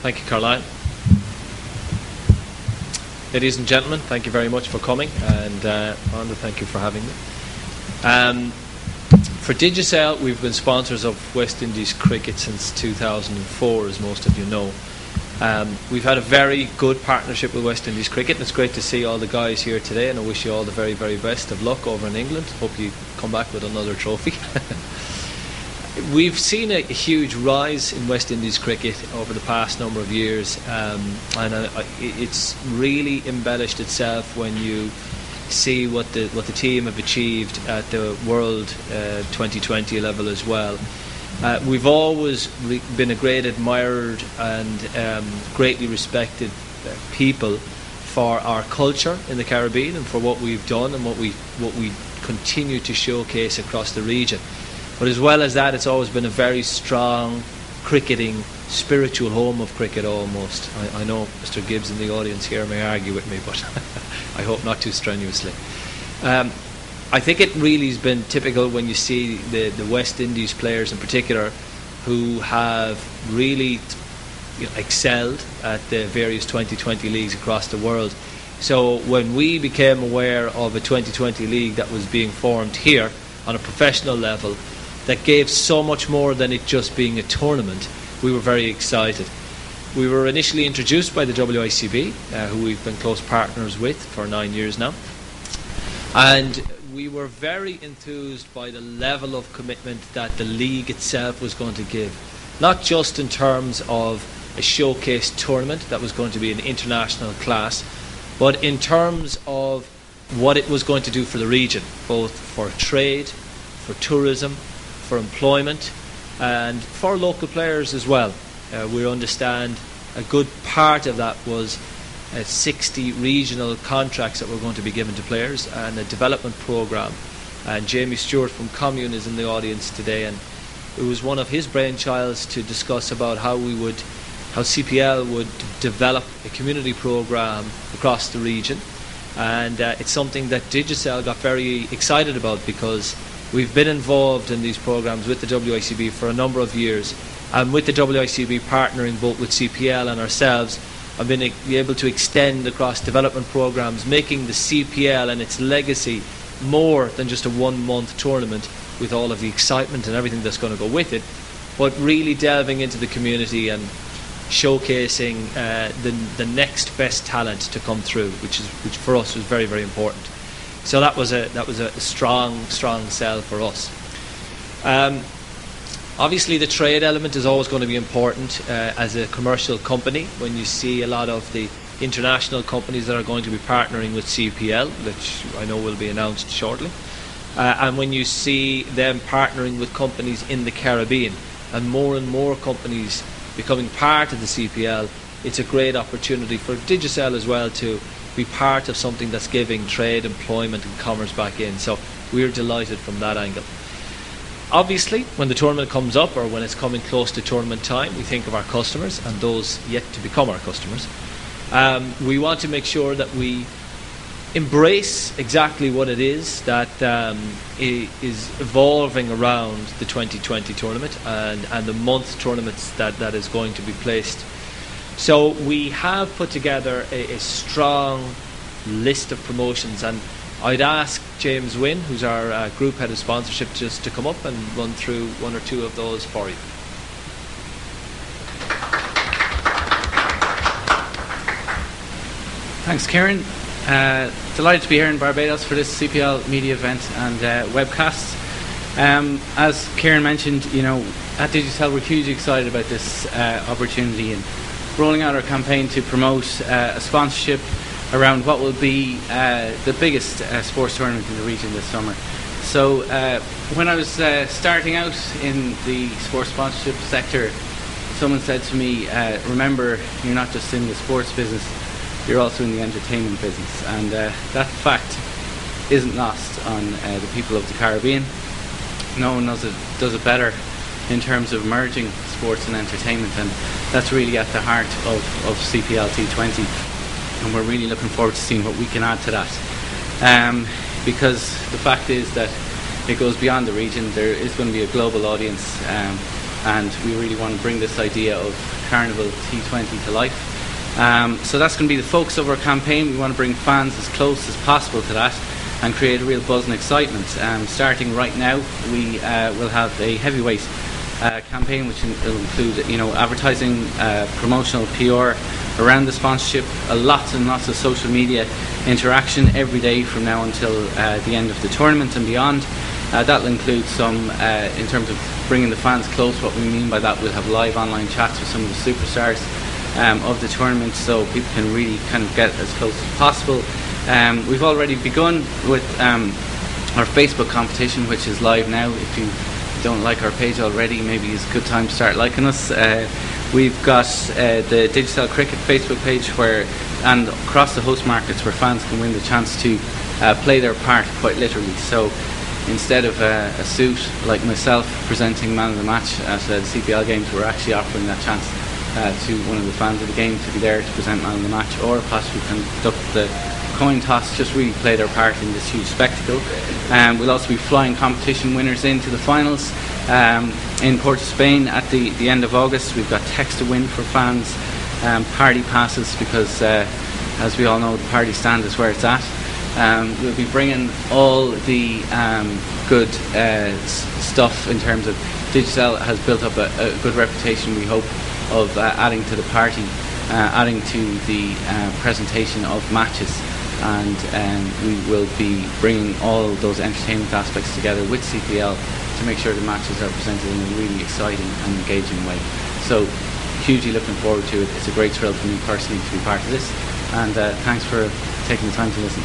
Thank you, Caroline. Ladies and gentlemen, thank you very much for coming, and Rhonda, thank you for having me. For Digicel, we've been sponsors of West Indies cricket since 2004, as most of you know. We've had a very good partnership with West Indies cricket, and it's great to see all the guys here today, and I wish you all the very, very best of luck over in England. Hope you come back with another trophy. We've seen a huge rise in West Indies cricket over the past number of years, and it's really embellished itself when you see what the team have achieved at the World 2020 level as well. We've always been a great admired and greatly respected people for our culture in the Caribbean and for what we've done and what we continue to showcase across the region. But as well as that, it's always been a very strong cricketing, spiritual home of cricket almost. I know Mr. Gibbs in the audience here may argue with me, but I hope not too strenuously. I think it really has been typical when you see the West Indies players in particular who have really excelled at the various 2020 leagues across the world. So when we became aware of a 2020 league that was being formed here on a professional level that gave so much more than it just being a tournament, we were very excited. We were initially introduced by the WICB, who we've been close partners with for 9 years now, and we were very enthused by the level of commitment that the league itself was going to give, not just in terms of a showcase tournament that was going to be an international class, but in terms of what it was going to do for the region, both for trade, for tourism, for employment, and for local players as well. We understand a good part of that was 60 regional contracts that were going to be given to players and a development programme. And Jamie Stewart from Commune is in the audience today, and it was one of his brainchilds to discuss about how CPL would develop a community programme across the region. And it's something that Digicel got very excited about, because we've been involved in these programmes with the WICB for a number of years, and with the WICB partnering both with CPL and ourselves, I've been able to extend across development programmes, making the CPL and its legacy more than just a 1 month tournament with all of the excitement and everything that's going to go with it, but really delving into the community and showcasing the next best talent to come through, which for us was very, very important. So that was a strong sell for us. Obviously, the trade element is always going to be important as a commercial company. When you see a lot of the international companies that are going to be partnering with CPL, which I know will be announced shortly, and when you see them partnering with companies in the Caribbean, and more companies becoming part of the CPL, it's a great opportunity for Digicel as well to be part of something that's giving trade, employment and commerce back in. So we're delighted from that angle. Obviously, when the tournament comes up, or when it's coming close to tournament time, we think of our customers and those yet to become our customers. We want to make sure that we embrace exactly what it is that is evolving around the 2020 tournament and the month tournaments that is going to be placed. So we have put together a strong list of promotions, and I'd ask James Wynne, who's our group head of sponsorship, just to come up and run through one or two of those for you. Thanks, Kieran. Delighted to be here in Barbados for this CPL media event and webcast. As Kieran mentioned, at Digicel we're hugely excited about this opportunity and rolling out our campaign to promote a sponsorship around what will be the biggest sports tournament in the region this summer. So when I was starting out in the sports sponsorship sector, someone said to me, remember, you're not just in the sports business, you're also in the entertainment business. And that fact isn't lost on the people of the Caribbean. No one does it better in terms of merging sports and entertainment, and that's really at the heart of CPL T20, and we're really looking forward to seeing what we can add to that, because the fact is that it goes beyond the region. There is going to be a global audience, and we really want to bring this idea of Carnival T20 to life. So that's going to be the focus of our campaign. We want to bring fans as close as possible to that and create a real buzz and excitement. Starting right now, we will have a heavyweight campaign, which will include, advertising, promotional PR around the sponsorship, lots and lots of social media interaction every day from now until the end of the tournament and beyond. That will include some, in terms of bringing the fans close. What we mean by that, we'll have live online chats with some of the superstars of the tournament, so people can really kind of get as close as possible. We've already begun with our Facebook competition, which is live now. If you don't like our page already, maybe it's a good time to start liking us. We've got the Digicel Cricket Facebook page, and across the host markets, where fans can win the chance to play their part, quite literally. So instead of a suit like myself presenting man of the match at the CPL games, we're actually offering that chance to one of the fans of the game to be there to present man of the match, or possibly conduct the coin toss, just really play their part in this huge spectacle. We'll also be flying competition winners into the finals in Port of Spain at the end of August. We've got text to win for fans, party passes, because as we all know, the party stand is where it's at. We'll be bringing all the good stuff in terms of Digicel has built up a good reputation, we hope, of adding to the party, adding to the presentation of matches, and we will be bringing all those entertainment aspects together with CPL to make sure the matches are presented in a really exciting and engaging way. So hugely looking forward to it. It's a great thrill for me personally to be part of this, and thanks for taking the time to listen.